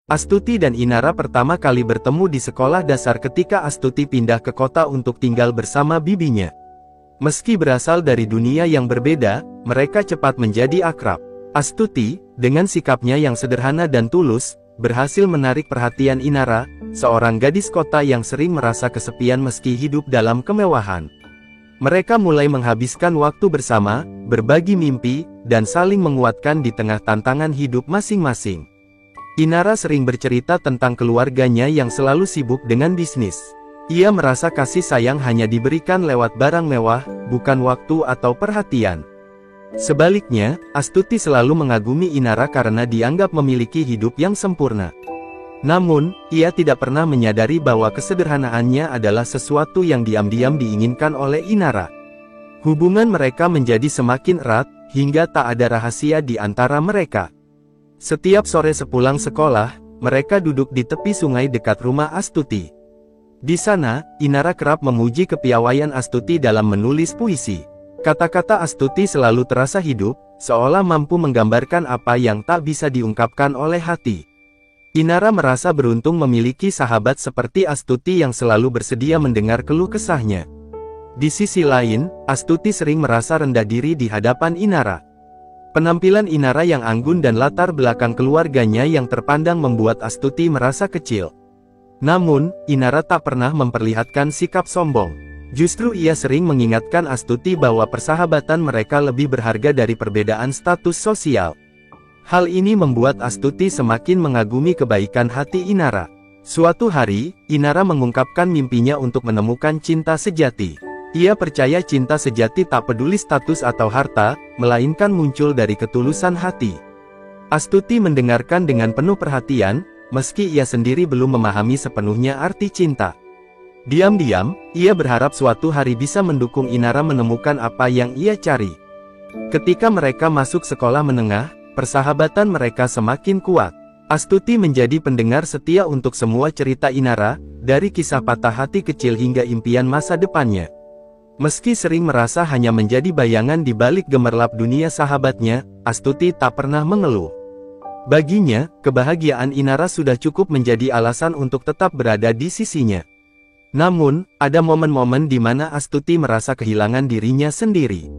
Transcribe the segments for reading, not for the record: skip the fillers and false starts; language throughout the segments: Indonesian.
Astuti dan Inara pertama kali bertemu di sekolah dasar ketika Astuti pindah ke kota untuk tinggal bersama bibinya. Meski berasal dari dunia yang berbeda, mereka cepat menjadi akrab. Astuti, dengan sikapnya yang sederhana dan tulus, berhasil menarik perhatian Inara, seorang gadis kota yang sering merasa kesepian meski hidup dalam kemewahan. Mereka mulai menghabiskan waktu bersama, berbagi mimpi, dan saling menguatkan di tengah tantangan hidup masing-masing. Inara sering bercerita tentang keluarganya yang selalu sibuk dengan bisnis. Ia merasa kasih sayang hanya diberikan lewat barang mewah, bukan waktu atau perhatian. Sebaliknya, Astuti selalu mengagumi Inara karena dianggap memiliki hidup yang sempurna. Namun, ia tidak pernah menyadari bahwa kesederhanaannya adalah sesuatu yang diam-diam diinginkan oleh Inara. Hubungan mereka menjadi semakin erat, hingga tak ada rahasia di antara mereka. Setiap sore sepulang sekolah, mereka duduk di tepi sungai dekat rumah Astuti. Di sana, Inara kerap memuji kepiawaian Astuti dalam menulis puisi. Kata-kata Astuti selalu terasa hidup, seolah mampu menggambarkan apa yang tak bisa diungkapkan oleh hati. Inara merasa beruntung memiliki sahabat seperti Astuti yang selalu bersedia mendengar keluh kesahnya. Di sisi lain, Astuti sering merasa rendah diri di hadapan Inara. Penampilan Inara yang anggun dan latar belakang keluarganya yang terpandang membuat Astuti merasa kecil. Namun, Inara tak pernah memperlihatkan sikap sombong. Justru ia sering mengingatkan Astuti bahwa persahabatan mereka lebih berharga dari perbedaan status sosial. Hal ini membuat Astuti semakin mengagumi kebaikan hati Inara. Suatu hari, Inara mengungkapkan mimpinya untuk menemukan cinta sejati. Ia percaya cinta sejati tak peduli status atau harta, melainkan muncul dari ketulusan hati. Astuti mendengarkan dengan penuh perhatian, meski ia sendiri belum memahami sepenuhnya arti cinta. Diam-diam, ia berharap suatu hari bisa mendukung Inara menemukan apa yang ia cari. Ketika mereka masuk sekolah menengah, persahabatan mereka semakin kuat. Astuti menjadi pendengar setia untuk semua cerita Inara, dari kisah patah hati kecil hingga impian masa depannya. Meski sering merasa hanya menjadi bayangan di balik gemerlap dunia sahabatnya, Astuti tak pernah mengeluh. Baginya, kebahagiaan Inara sudah cukup menjadi alasan untuk tetap berada di sisinya. Namun, ada momen-momen di mana Astuti merasa kehilangan dirinya sendiri.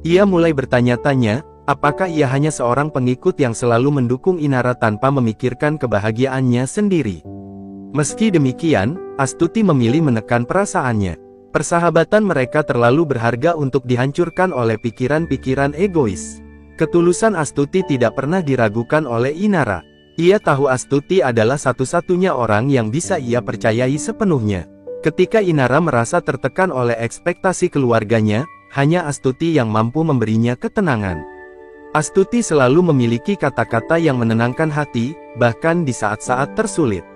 Ia mulai bertanya-tanya, apakah ia hanya seorang pengikut yang selalu mendukung Inara tanpa memikirkan kebahagiaannya sendiri. Meski demikian, Astuti memilih menekan perasaannya. Persahabatan mereka terlalu berharga untuk dihancurkan oleh pikiran-pikiran egois. Ketulusan Astuti tidak pernah diragukan oleh Inara. Ia tahu Astuti adalah satu-satunya orang yang bisa ia percayai sepenuhnya. Ketika Inara merasa tertekan oleh ekspektasi keluarganya, hanya Astuti yang mampu memberinya ketenangan. Astuti selalu memiliki kata-kata yang menenangkan hati, bahkan di saat-saat tersulit.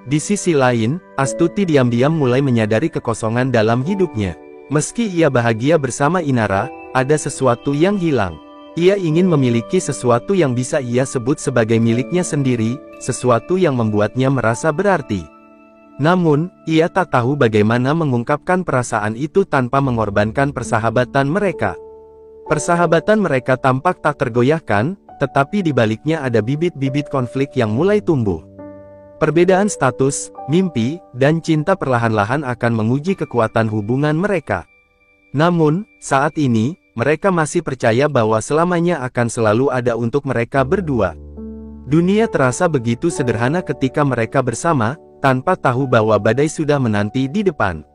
Di sisi lain, Astuti diam-diam mulai menyadari kekosongan dalam hidupnya. Meski ia bahagia bersama Inara, ada sesuatu yang hilang. Ia ingin memiliki sesuatu yang bisa ia sebut sebagai miliknya sendiri, sesuatu yang membuatnya merasa berarti. Namun, ia tak tahu bagaimana mengungkapkan perasaan itu tanpa mengorbankan persahabatan mereka. Persahabatan mereka tampak tak tergoyahkan, tetapi di baliknya ada bibit-bibit konflik yang mulai tumbuh. Perbedaan status, mimpi, dan cinta perlahan-lahan akan menguji kekuatan hubungan mereka. Namun, saat ini, mereka masih percaya bahwa selamanya akan selalu ada untuk mereka berdua. Dunia terasa begitu sederhana ketika mereka bersama, tanpa tahu bahwa badai sudah menanti di depan.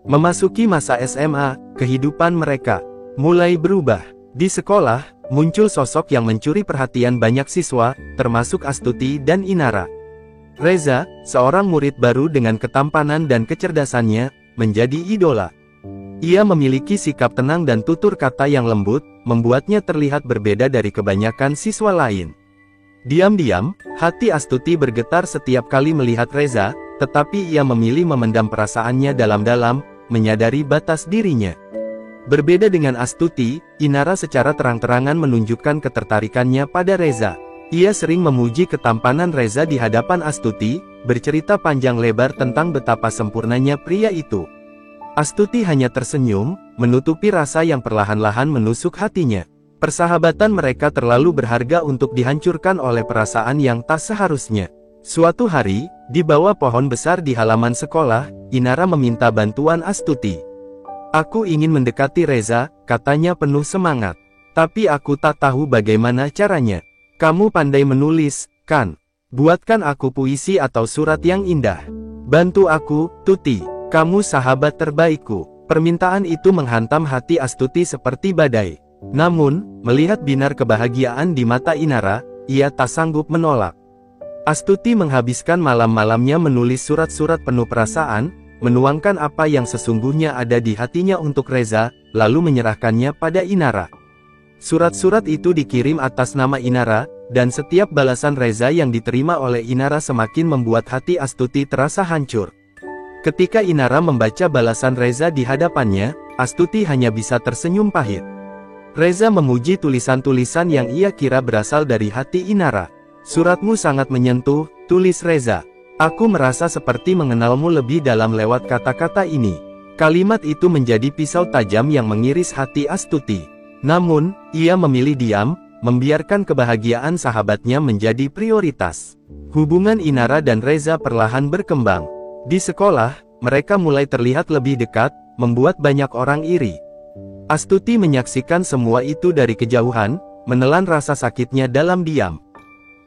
Memasuki masa SMA, kehidupan mereka mulai berubah. Di sekolah, muncul sosok yang mencuri perhatian banyak siswa, termasuk Astuti dan Inara. Reza, seorang murid baru dengan ketampanan dan kecerdasannya, menjadi idola. Ia memiliki sikap tenang dan tutur kata yang lembut, membuatnya terlihat berbeda dari kebanyakan siswa lain. Diam-diam, hati Astuti bergetar setiap kali melihat Reza, tetapi ia memilih memendam perasaannya dalam-dalam, menyadari batas dirinya. Berbeda dengan Astuti, Inara secara terang-terangan menunjukkan ketertarikannya pada Reza. Ia sering memuji ketampanan Reza di hadapan Astuti, bercerita panjang lebar tentang betapa sempurnanya pria itu. Astuti hanya tersenyum, menutupi rasa yang perlahan-lahan menusuk hatinya. Persahabatan mereka terlalu berharga untuk dihancurkan oleh perasaan yang tak seharusnya. Suatu hari, di bawah pohon besar di halaman sekolah, Inara meminta bantuan Astuti. Aku ingin mendekati Reza, katanya penuh semangat. Tapi aku tak tahu bagaimana caranya. Kamu pandai menulis, kan? Buatkan aku puisi atau surat yang indah. Bantu aku, Tuti. Kamu sahabat terbaikku. Permintaan itu menghantam hati Astuti seperti badai. Namun, melihat binar kebahagiaan di mata Inara, ia tak sanggup menolak. Astuti menghabiskan malam-malamnya menulis surat-surat penuh perasaan, menuangkan apa yang sesungguhnya ada di hatinya untuk Reza, lalu menyerahkannya pada Inara. Surat-surat itu dikirim atas nama Inara, dan setiap balasan Reza yang diterima oleh Inara semakin membuat hati Astuti terasa hancur. Ketika Inara membaca balasan Reza di hadapannya, Astuti hanya bisa tersenyum pahit. Reza memuji tulisan-tulisan yang ia kira berasal dari hati Inara. Suratmu sangat menyentuh, tulis Reza. Aku merasa seperti mengenalmu lebih dalam lewat kata-kata ini. Kalimat itu menjadi pisau tajam yang mengiris hati Astuti. Namun, ia memilih diam, membiarkan kebahagiaan sahabatnya menjadi prioritas. Hubungan Inara dan Reza perlahan berkembang. Di sekolah, mereka mulai terlihat lebih dekat, membuat banyak orang iri. Astuti menyaksikan semua itu dari kejauhan, menelan rasa sakitnya dalam diam.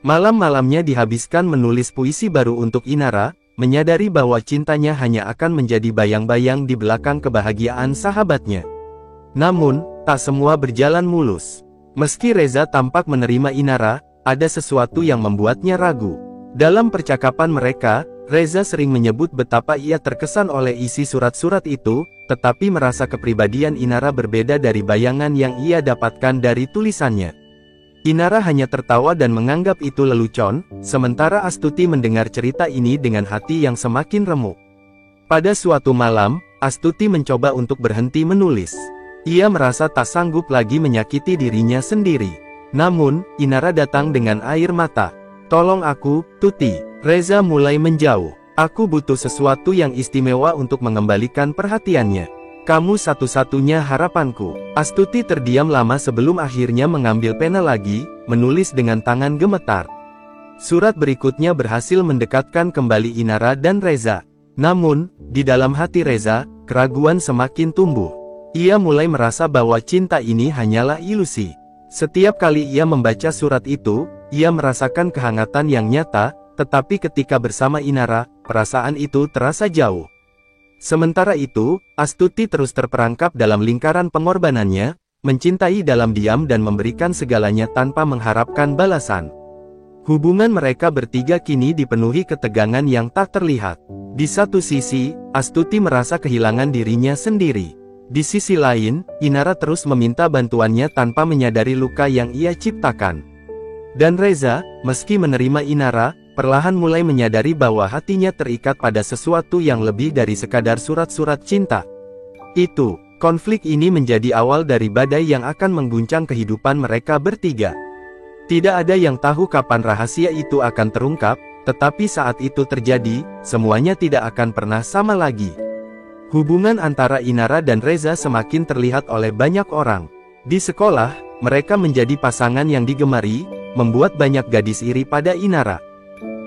Malam-malamnya dihabiskan menulis puisi baru untuk Inara, menyadari bahwa cintanya hanya akan menjadi bayang-bayang di belakang kebahagiaan sahabatnya. Namun, tak semua berjalan mulus. Meski Reza tampak menerima Inara, ada sesuatu yang membuatnya ragu. Dalam percakapan mereka, Reza sering menyebut betapa ia terkesan oleh isi surat-surat itu, tetapi merasa kepribadian Inara berbeda dari bayangan yang ia dapatkan dari tulisannya. Inara hanya tertawa dan menganggap itu lelucon, sementara Astuti mendengar cerita ini dengan hati yang semakin remuk. Pada suatu malam, Astuti mencoba untuk berhenti menulis. Ia merasa tak sanggup lagi menyakiti dirinya sendiri. Namun, Inara datang dengan air mata. Tolong aku, Tuti. Reza mulai menjauh. Aku butuh sesuatu yang istimewa untuk mengembalikan perhatiannya. Kamu satu-satunya harapanku. Astuti terdiam lama sebelum akhirnya mengambil pena lagi, menulis dengan tangan gemetar. Surat berikutnya berhasil mendekatkan kembali Inara dan Reza. Namun, di dalam hati Reza, keraguan semakin tumbuh. Ia mulai merasa bahwa cinta ini hanyalah ilusi. Setiap kali ia membaca surat itu, ia merasakan kehangatan yang nyata, tetapi ketika bersama Inara, perasaan itu terasa jauh. Sementara itu, Astuti terus terperangkap dalam lingkaran pengorbanannya, mencintai dalam diam dan memberikan segalanya tanpa mengharapkan balasan. Hubungan mereka bertiga kini dipenuhi ketegangan yang tak terlihat. Di satu sisi, Astuti merasa kehilangan dirinya sendiri. Di sisi lain, Inara terus meminta bantuannya tanpa menyadari luka yang ia ciptakan. Dan Reza, meski menerima Inara, perlahan mulai menyadari bahwa hatinya terikat pada sesuatu yang lebih dari sekadar surat-surat cinta. Konflik ini menjadi awal dari badai yang akan mengguncang kehidupan mereka bertiga. Tidak ada yang tahu kapan rahasia itu akan terungkap, tetapi saat itu terjadi, semuanya tidak akan pernah sama lagi. Hubungan antara Inara dan Reza semakin terlihat oleh banyak orang. Di sekolah, mereka menjadi pasangan yang digemari, membuat banyak gadis iri pada Inara.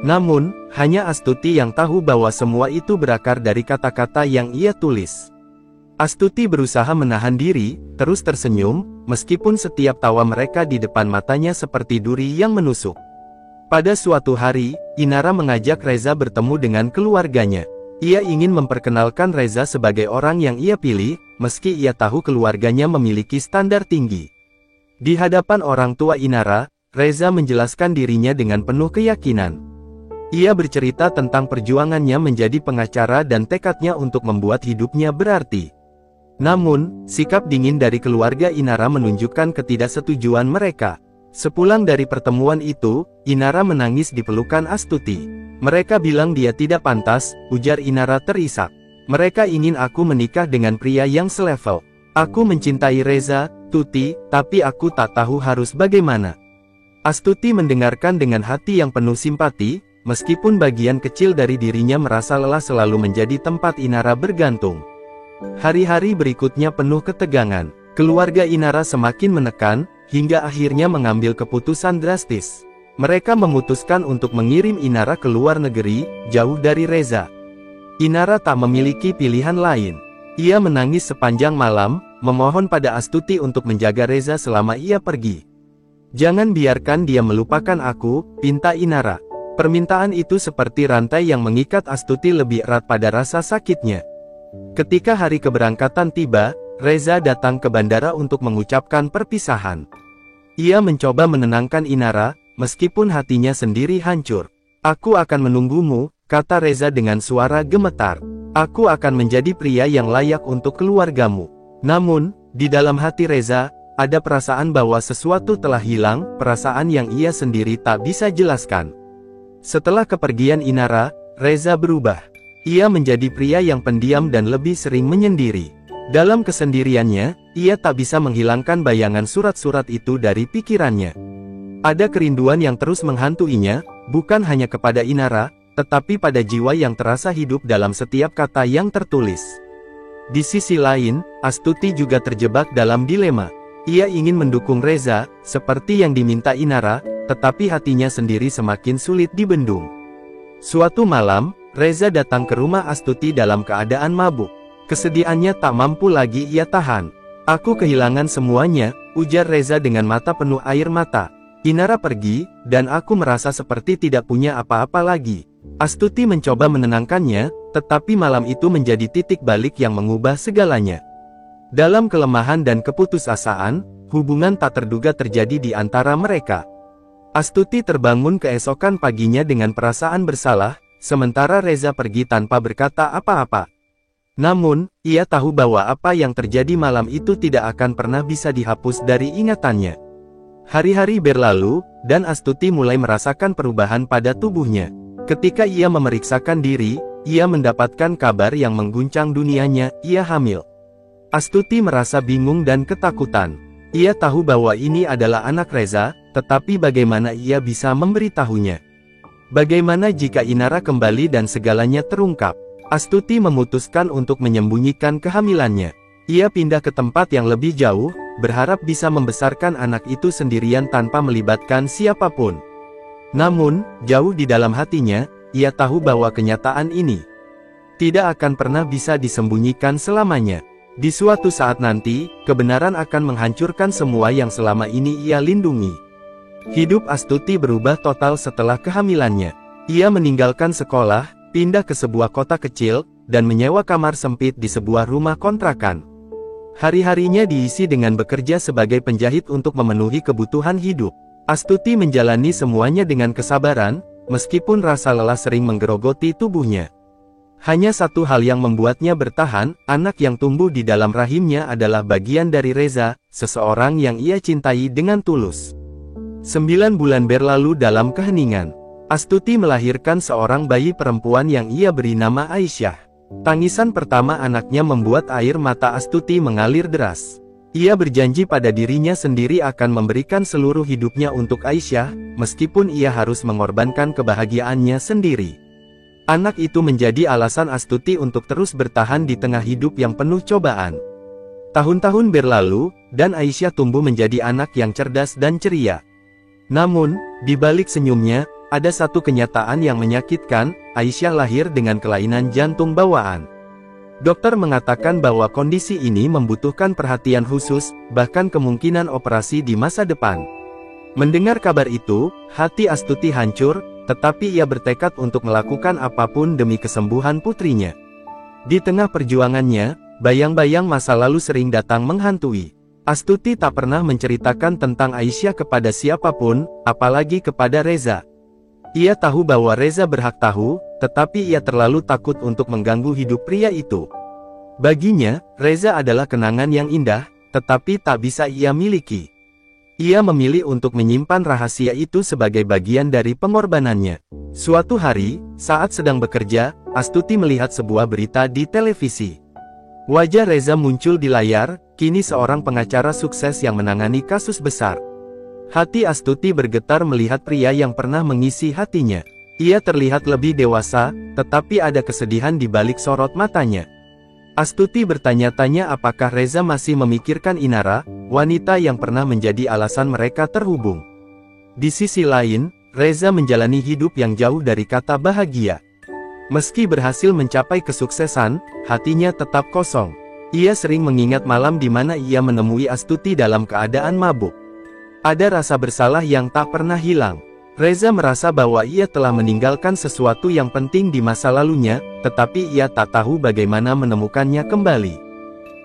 Namun, hanya Astuti yang tahu bahwa semua itu berakar dari kata-kata yang ia tulis. Astuti berusaha menahan diri, terus tersenyum, meskipun setiap tawa mereka di depan matanya seperti duri yang menusuk. Pada suatu hari, Inara mengajak Reza bertemu dengan keluarganya. Ia ingin memperkenalkan Reza sebagai orang yang ia pilih, meski ia tahu keluarganya memiliki standar tinggi. Di hadapan orang tua Inara, Reza menjelaskan dirinya dengan penuh keyakinan. Ia bercerita tentang perjuangannya menjadi pengacara dan tekadnya untuk membuat hidupnya berarti. Namun, sikap dingin dari keluarga Inara menunjukkan ketidaksetujuan mereka. Sepulang dari pertemuan itu, Inara menangis di pelukan Astuti. Mereka bilang dia tidak pantas, ujar Inara terisak. Mereka ingin aku menikah dengan pria yang selevel. Aku mencintai Reza, Tuti, tapi aku tak tahu harus bagaimana. Astuti mendengarkan dengan hati yang penuh simpati, meskipun bagian kecil dari dirinya merasa lelah selalu menjadi tempat Inara bergantung. Hari-hari berikutnya penuh ketegangan. Keluarga Inara semakin menekan, hingga akhirnya mengambil keputusan drastis. Mereka memutuskan untuk mengirim Inara ke luar negeri, jauh dari Reza. Inara tak memiliki pilihan lain. Ia menangis sepanjang malam, memohon pada Astuti untuk menjaga Reza selama ia pergi. "Jangan biarkan dia melupakan aku," pinta Inara. Permintaan itu seperti rantai yang mengikat Astuti lebih erat pada rasa sakitnya. Ketika hari keberangkatan tiba, Reza datang ke bandara untuk mengucapkan perpisahan. Ia mencoba menenangkan Inara, meskipun hatinya sendiri hancur. "Aku akan menunggumu," kata Reza dengan suara gemetar. "Aku akan menjadi pria yang layak untuk keluargamu." Namun, di dalam hati Reza, ada perasaan bahwa sesuatu telah hilang, perasaan yang ia sendiri tak bisa jelaskan. Setelah kepergian Inara, Reza berubah. Ia menjadi pria yang pendiam dan lebih sering menyendiri. Dalam kesendiriannya, ia tak bisa menghilangkan bayangan surat-surat itu dari pikirannya. Ada kerinduan yang terus menghantuinya, bukan hanya kepada Inara, tetapi pada jiwa yang terasa hidup dalam setiap kata yang tertulis. Di sisi lain, Astuti juga terjebak dalam dilema. Ia ingin mendukung Reza, seperti yang diminta Inara, tetapi hatinya sendiri semakin sulit dibendung. Suatu malam, Reza datang ke rumah Astuti dalam keadaan mabuk. Kesedihannya tak mampu lagi ia tahan. "Aku kehilangan semuanya," ujar Reza dengan mata penuh air mata. "Inara pergi, dan aku merasa seperti tidak punya apa-apa lagi." Astuti mencoba menenangkannya, tetapi malam itu menjadi titik balik yang mengubah segalanya. Dalam kelemahan dan keputusasaan, hubungan tak terduga terjadi di antara mereka. Astuti terbangun keesokan paginya dengan perasaan bersalah, sementara Reza pergi tanpa berkata apa-apa. Namun, ia tahu bahwa apa yang terjadi malam itu tidak akan pernah bisa dihapus dari ingatannya. Hari-hari berlalu, dan Astuti mulai merasakan perubahan pada tubuhnya. Ketika ia memeriksakan diri, ia mendapatkan kabar yang mengguncang dunianya, ia hamil. Astuti merasa bingung dan ketakutan. Ia tahu bahwa ini adalah anak Reza, tetapi bagaimana ia bisa memberitahunya? Bagaimana jika Inara kembali dan segalanya terungkap? Astuti memutuskan untuk menyembunyikan kehamilannya. Ia pindah ke tempat yang lebih jauh, berharap bisa membesarkan anak itu sendirian tanpa melibatkan siapapun. Namun, jauh di dalam hatinya, ia tahu bahwa kenyataan ini tidak akan pernah bisa disembunyikan selamanya. Di suatu saat nanti, kebenaran akan menghancurkan semua yang selama ini ia lindungi. Hidup Astuti berubah total setelah kehamilannya. Ia meninggalkan sekolah, pindah ke sebuah kota kecil, dan menyewa kamar sempit di sebuah rumah kontrakan. Hari-harinya diisi dengan bekerja sebagai penjahit untuk memenuhi kebutuhan hidup. Astuti menjalani semuanya dengan kesabaran, meskipun rasa lelah sering menggerogoti tubuhnya. Hanya satu hal yang membuatnya bertahan, anak yang tumbuh di dalam rahimnya adalah bagian dari Reza, seseorang yang ia cintai dengan tulus. 9 bulan berlalu dalam keheningan. Astuti melahirkan seorang bayi perempuan yang ia beri nama Aisyah. Tangisan pertama anaknya membuat air mata Astuti mengalir deras. Ia berjanji pada dirinya sendiri akan memberikan seluruh hidupnya untuk Aisyah, meskipun ia harus mengorbankan kebahagiaannya sendiri. Anak itu menjadi alasan Astuti untuk terus bertahan di tengah hidup yang penuh cobaan. Tahun-tahun berlalu, dan Aisyah tumbuh menjadi anak yang cerdas dan ceria. Namun, di balik senyumnya, ada satu kenyataan yang menyakitkan. Aisyah lahir dengan kelainan jantung bawaan. Dokter mengatakan bahwa kondisi ini membutuhkan perhatian khusus, bahkan kemungkinan operasi di masa depan. Mendengar kabar itu, hati Astuti hancur, tetapi ia bertekad untuk melakukan apapun demi kesembuhan putrinya. Di tengah perjuangannya, bayang-bayang masa lalu sering datang menghantui. Astuti tak pernah menceritakan tentang Aisyah kepada siapapun, apalagi kepada Reza. Ia tahu bahwa Reza berhak tahu, tetapi ia terlalu takut untuk mengganggu hidup pria itu. Baginya, Reza adalah kenangan yang indah, tetapi tak bisa ia miliki. Ia memilih untuk menyimpan rahasia itu sebagai bagian dari pengorbanannya. Suatu hari, saat sedang bekerja, Astuti melihat sebuah berita di televisi. Wajah Reza muncul di layar, kini seorang pengacara sukses yang menangani kasus besar. Hati Astuti bergetar melihat pria yang pernah mengisi hatinya. Ia terlihat lebih dewasa, tetapi ada kesedihan di balik sorot matanya. Astuti bertanya-tanya apakah Reza masih memikirkan Inara, wanita yang pernah menjadi alasan mereka terhubung. Di sisi lain, Reza menjalani hidup yang jauh dari kata bahagia. Meski berhasil mencapai kesuksesan, hatinya tetap kosong. Ia sering mengingat malam di mana ia menemui Astuti dalam keadaan mabuk. Ada rasa bersalah yang tak pernah hilang. Reza merasa bahwa ia telah meninggalkan sesuatu yang penting di masa lalunya, tetapi ia tak tahu bagaimana menemukannya kembali.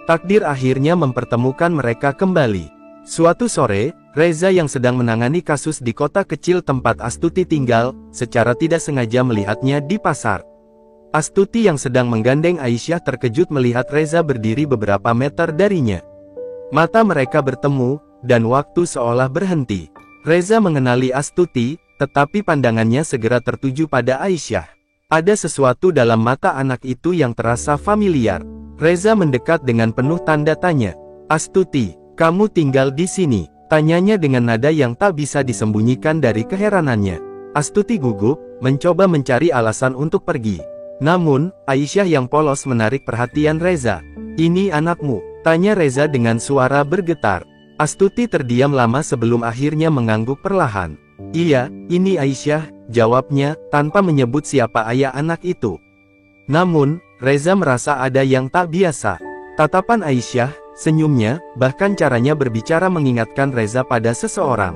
Takdir akhirnya mempertemukan mereka kembali. Suatu sore, Reza yang sedang menangani kasus di kota kecil tempat Astuti tinggal, secara tidak sengaja melihatnya di pasar. Astuti yang sedang menggandeng Aisyah terkejut melihat Reza berdiri beberapa meter darinya. Mata mereka bertemu, dan waktu seolah berhenti. Reza mengenali Astuti, tetapi pandangannya segera tertuju pada Aisyah. Ada sesuatu dalam mata anak itu yang terasa familiar. Reza mendekat dengan penuh tanda tanya. "Astuti, kamu tinggal di sini?" tanyanya dengan nada yang tak bisa disembunyikan dari keheranannya. Astuti gugup, mencoba mencari alasan untuk pergi. Namun, Aisyah yang polos menarik perhatian Reza. "Ini anakmu?" tanya Reza dengan suara bergetar. Astuti terdiam lama sebelum akhirnya mengangguk perlahan. "Iya, ini Aisyah," jawabnya, tanpa menyebut siapa ayah anak itu. Namun, Reza merasa ada yang tak biasa. Tatapan Aisyah, senyumnya, bahkan caranya berbicara mengingatkan Reza pada seseorang.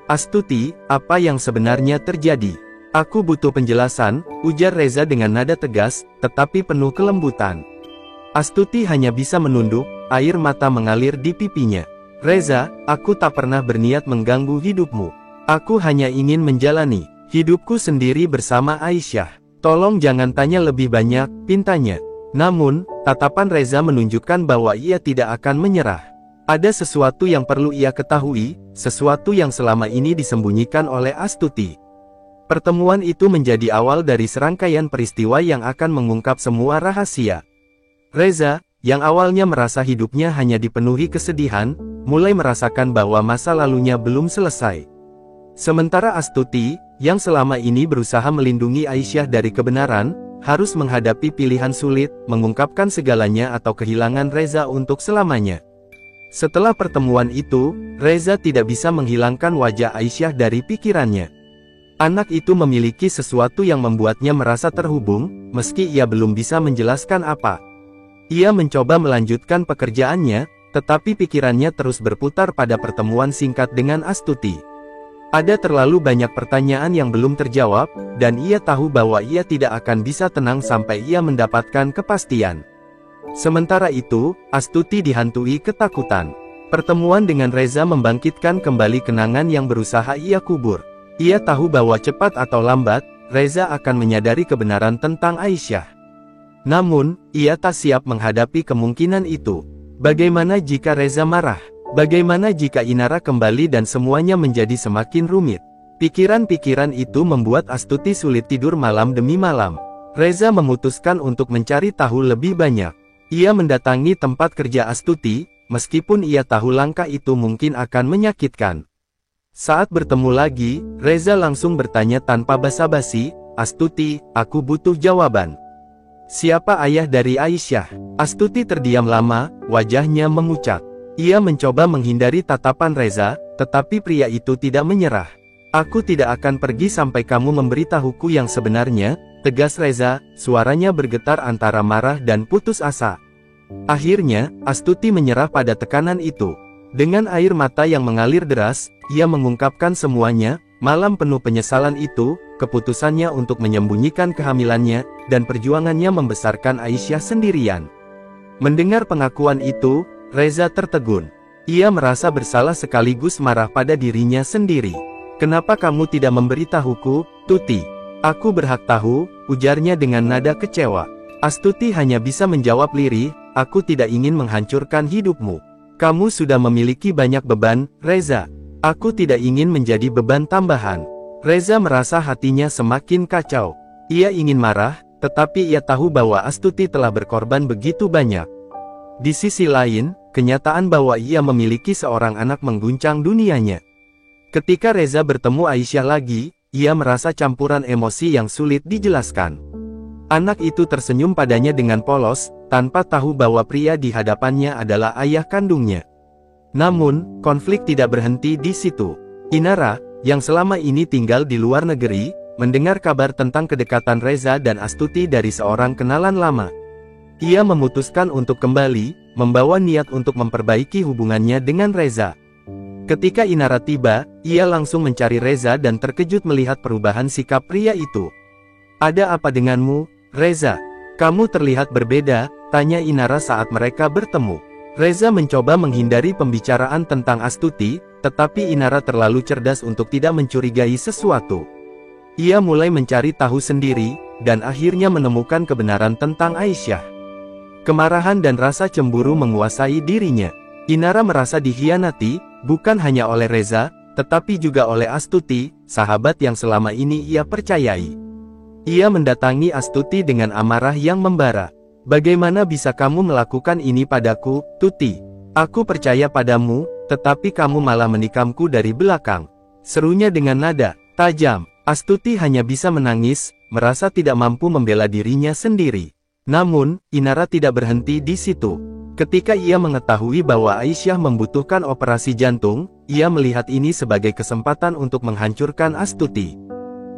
"Astuti, apa yang sebenarnya terjadi?" "Aku butuh penjelasan," ujar Reza dengan nada tegas, tetapi penuh kelembutan. Astuti hanya bisa menunduk, air mata mengalir di pipinya. "Reza, aku tak pernah berniat mengganggu hidupmu. Aku hanya ingin menjalani hidupku sendiri bersama Aisyah. Tolong jangan tanya lebih banyak," pintanya. Namun, tatapan Reza menunjukkan bahwa ia tidak akan menyerah. Ada sesuatu yang perlu ia ketahui, sesuatu yang selama ini disembunyikan oleh Astuti. Pertemuan itu menjadi awal dari serangkaian peristiwa yang akan mengungkap semua rahasia. Reza, yang awalnya merasa hidupnya hanya dipenuhi kesedihan, mulai merasakan bahwa masa lalunya belum selesai. Sementara Astuti, yang selama ini berusaha melindungi Aisyah dari kebenaran, harus menghadapi pilihan sulit, mengungkapkan segalanya atau kehilangan Reza untuk selamanya. Setelah pertemuan itu, Reza tidak bisa menghilangkan wajah Aisyah dari pikirannya. Anak itu memiliki sesuatu yang membuatnya merasa terhubung, meski ia belum bisa menjelaskan apa. Ia mencoba melanjutkan pekerjaannya, tetapi pikirannya terus berputar pada pertemuan singkat dengan Astuti. Ada terlalu banyak pertanyaan yang belum terjawab, dan ia tahu bahwa ia tidak akan bisa tenang sampai ia mendapatkan kepastian. Sementara itu, Astuti dihantui ketakutan. Pertemuan dengan Reza membangkitkan kembali kenangan yang berusaha ia kubur. Ia tahu bahwa cepat atau lambat, Reza akan menyadari kebenaran tentang Aisyah. Namun, ia tak siap menghadapi kemungkinan itu. Bagaimana jika Reza marah? Bagaimana jika Inara kembali dan semuanya menjadi semakin rumit? Pikiran-pikiran itu membuat Astuti sulit tidur malam demi malam. Reza memutuskan untuk mencari tahu lebih banyak. Ia mendatangi tempat kerja Astuti, meskipun ia tahu langkah itu mungkin akan menyakitkan. Saat bertemu lagi, Reza langsung bertanya tanpa basa-basi, "Astuti, aku butuh jawaban. Siapa ayah dari Aisyah?" Astuti terdiam lama, wajahnya memucat. Ia mencoba menghindari tatapan Reza, tetapi pria itu tidak menyerah. "Aku tidak akan pergi sampai kamu memberitahuku yang sebenarnya," tegas Reza, suaranya bergetar antara marah dan putus asa. Akhirnya, Astuti menyerah pada tekanan itu. Dengan air mata yang mengalir deras, ia mengungkapkan semuanya, malam penuh penyesalan itu, keputusannya untuk menyembunyikan kehamilannya, dan perjuangannya membesarkan Aisyah sendirian. Mendengar pengakuan itu, Reza tertegun. Ia merasa bersalah sekaligus marah pada dirinya sendiri. "Kenapa kamu tidak memberitahuku, Tuti? Aku berhak tahu," ujarnya dengan nada kecewa. Astuti hanya bisa menjawab lirih, "Aku tidak ingin menghancurkan hidupmu. Kamu sudah memiliki banyak beban, Reza. Aku tidak ingin menjadi beban tambahan." Reza merasa hatinya semakin kacau. Ia ingin marah, tetapi ia tahu bahwa Astuti telah berkorban begitu banyak. Di sisi lain, kenyataan bahwa ia memiliki seorang anak mengguncang dunianya. Ketika Reza bertemu Aisyah lagi, ia merasa campuran emosi yang sulit dijelaskan. Anak itu tersenyum padanya dengan polos, tanpa tahu bahwa pria di hadapannya adalah ayah kandungnya. Namun, konflik tidak berhenti di situ. Inara, yang selama ini tinggal di luar negeri, mendengar kabar tentang kedekatan Reza dan Astuti dari seorang kenalan lama. Ia memutuskan untuk kembali, membawa niat untuk memperbaiki hubungannya dengan Reza. Ketika Inara tiba, ia langsung mencari Reza dan terkejut melihat perubahan sikap pria itu. "Ada apa denganmu, Reza? Kamu terlihat berbeda," tanya Inara saat mereka bertemu. Reza mencoba menghindari pembicaraan tentang Astuti, tetapi Inara terlalu cerdas untuk tidak mencurigai sesuatu. Ia mulai mencari tahu sendiri, dan akhirnya menemukan kebenaran tentang Aisyah. Kemarahan dan rasa cemburu menguasai dirinya. Inara merasa dikhianati, bukan hanya oleh Reza, tetapi juga oleh Astuti, sahabat yang selama ini ia percayai. Ia mendatangi Astuti dengan amarah yang membara. "Bagaimana bisa kamu melakukan ini padaku, Tuti? Aku percaya padamu, tetapi kamu malah menikamku dari belakang," serunya dengan nada tajam. Astuti hanya bisa menangis, merasa tidak mampu membela dirinya sendiri. Namun, Inara tidak berhenti di situ. Ketika ia mengetahui bahwa Aisyah membutuhkan operasi jantung, ia melihat ini sebagai kesempatan untuk menghancurkan Astuti.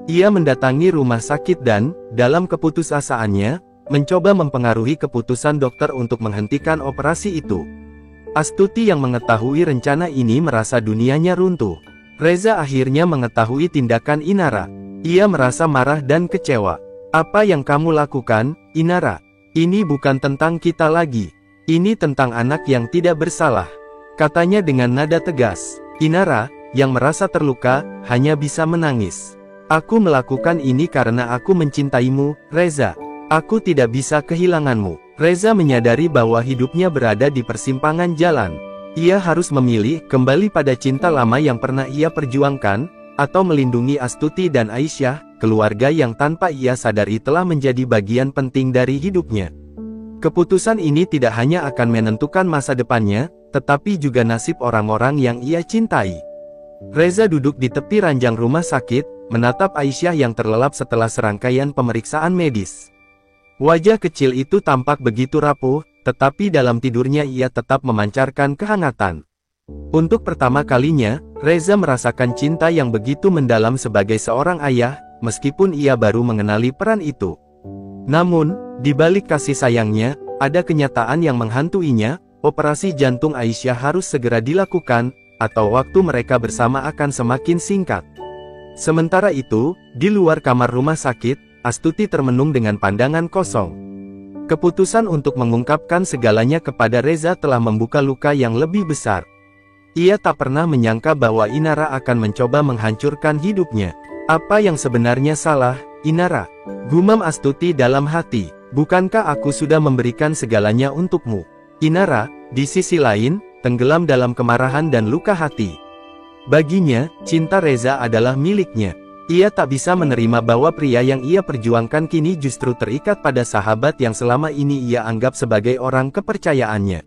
Ia mendatangi rumah sakit dan, dalam keputusasaannya, mencoba mempengaruhi keputusan dokter untuk menghentikan operasi itu. Astuti yang mengetahui rencana ini merasa dunianya runtuh. Reza akhirnya mengetahui tindakan Inara. Ia merasa marah dan kecewa. "Apa yang kamu lakukan, Inara? Ini bukan tentang kita lagi. Ini tentang anak yang tidak bersalah," katanya dengan nada tegas. Inara, yang merasa terluka, hanya bisa menangis. "Aku melakukan ini karena aku mencintaimu, Reza. Aku tidak bisa kehilanganmu." Reza menyadari bahwa hidupnya berada di persimpangan jalan. Ia harus memilih kembali pada cinta lama yang pernah ia perjuangkan, atau melindungi Astuti dan Aisyah, keluarga yang tanpa ia sadari telah menjadi bagian penting dari hidupnya. Keputusan ini tidak hanya akan menentukan masa depannya, tetapi juga nasib orang-orang yang ia cintai. Reza duduk di tepi ranjang rumah sakit, menatap Aisyah yang terlelap setelah serangkaian pemeriksaan medis. Wajah kecil itu tampak begitu rapuh, tetapi dalam tidurnya ia tetap memancarkan kehangatan. Untuk pertama kalinya, Reza merasakan cinta yang begitu mendalam sebagai seorang ayah, meskipun ia baru mengenali peran itu. Namun, di balik kasih sayangnya, ada kenyataan yang menghantuinya. Operasi jantung Aisyah harus segera dilakukan, atau waktu mereka bersama akan semakin singkat. Sementara itu, di luar kamar rumah sakit, Astuti termenung dengan pandangan kosong. Keputusan untuk mengungkapkan segalanya kepada Reza telah membuka luka yang lebih besar. Ia tak pernah menyangka bahwa Inara akan mencoba menghancurkan hidupnya. "Apa yang sebenarnya salah, Inara?" gumam Astuti dalam hati. "Bukankah aku sudah memberikan segalanya untukmu?" Inara, di sisi lain, tenggelam dalam kemarahan dan luka hati. Baginya, cinta Reza adalah miliknya. Ia tak bisa menerima bahwa pria yang ia perjuangkan kini justru terikat pada sahabat yang selama ini ia anggap sebagai orang kepercayaannya.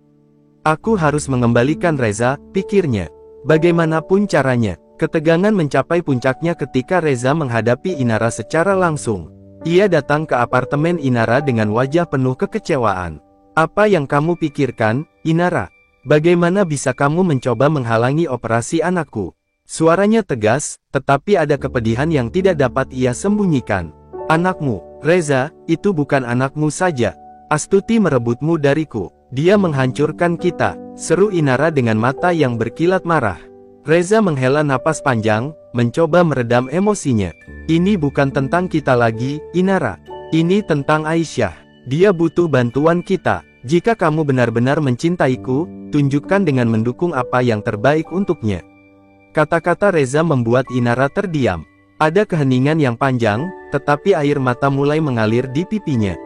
"Aku harus mengembalikan Reza," pikirnya. Bagaimanapun caranya, ketegangan mencapai puncaknya ketika Reza menghadapi Inara secara langsung. Ia datang ke apartemen Inara dengan wajah penuh kekecewaan. "Apa yang kamu pikirkan, Inara? Bagaimana bisa kamu mencoba menghalangi operasi anakku?" Suaranya tegas, tetapi ada kepedihan yang tidak dapat ia sembunyikan. "Anakmu, Reza, itu bukan anakmu saja. Astuti merebutmu dariku. Dia menghancurkan kita," seru Inara dengan mata yang berkilat marah. Reza menghela napas panjang, mencoba meredam emosinya. "Ini bukan tentang kita lagi, Inara. Ini tentang Aisyah. Dia butuh bantuan kita. Jika kamu benar-benar mencintaiku, tunjukkan dengan mendukung apa yang terbaik untuknya." Kata-kata Reza membuat Inara terdiam. Ada keheningan yang panjang, tetapi air mata mulai mengalir di pipinya.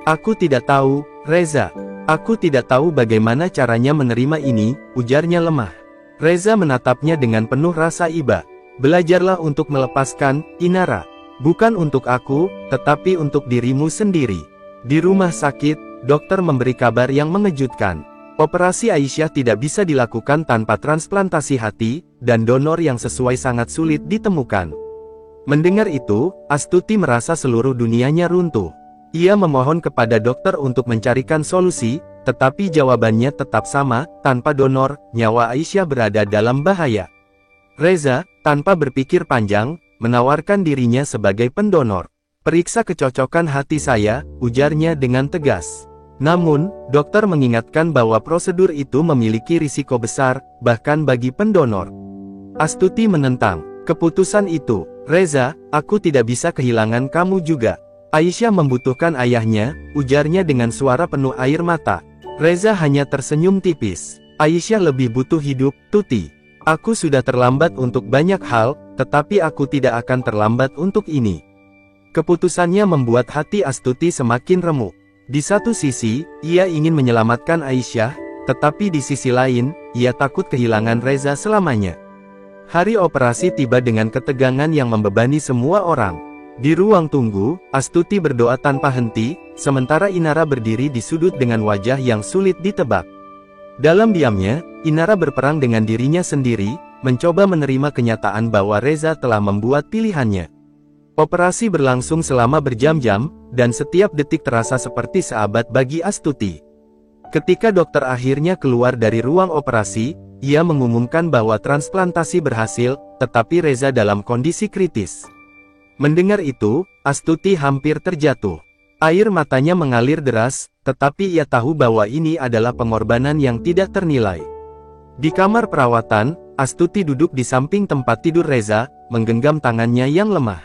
"Aku tidak tahu, Reza. Aku tidak tahu bagaimana caranya menerima ini," ujarnya lemah. Reza menatapnya dengan penuh rasa iba. "Belajarlah untuk melepaskan, Inara. Bukan untuk aku, tetapi untuk dirimu sendiri." Di rumah sakit, dokter memberi kabar yang mengejutkan. Operasi Aisyah tidak bisa dilakukan tanpa transplantasi hati, dan donor yang sesuai sangat sulit ditemukan. Mendengar itu, Astuti merasa seluruh dunianya runtuh. Ia memohon kepada dokter untuk mencarikan solusi, tetapi jawabannya tetap sama, tanpa donor, nyawa Aisyah berada dalam bahaya. Reza, tanpa berpikir panjang, menawarkan dirinya sebagai pendonor. "Periksa kecocokan hati saya," ujarnya dengan tegas. Namun, dokter mengingatkan bahwa prosedur itu memiliki risiko besar, bahkan bagi pendonor. Astuti menentang keputusan itu. "Reza, aku tidak bisa kehilangan kamu juga. Aisyah membutuhkan ayahnya," ujarnya dengan suara penuh air mata. Reza hanya tersenyum tipis. "Aisyah lebih butuh hidup, Tuti. Aku sudah terlambat untuk banyak hal, tetapi aku tidak akan terlambat untuk ini." Keputusannya membuat hati Astuti semakin remuk. Di satu sisi, ia ingin menyelamatkan Aisyah, tetapi di sisi lain, ia takut kehilangan Reza selamanya. Hari operasi tiba dengan ketegangan yang membebani semua orang. Di ruang tunggu, Astuti berdoa tanpa henti, sementara Inara berdiri di sudut dengan wajah yang sulit ditebak. Dalam diamnya, Inara berperang dengan dirinya sendiri, mencoba menerima kenyataan bahwa Reza telah membuat pilihannya. Operasi berlangsung selama berjam-jam, dan setiap detik terasa seperti seabad bagi Astuti. Ketika dokter akhirnya keluar dari ruang operasi, ia mengumumkan bahwa transplantasi berhasil, tetapi Reza dalam kondisi kritis. Mendengar itu, Astuti hampir terjatuh. Air matanya mengalir deras, tetapi ia tahu bahwa ini adalah pengorbanan yang tidak ternilai. Di kamar perawatan, Astuti duduk di samping tempat tidur Reza, menggenggam tangannya yang lemah.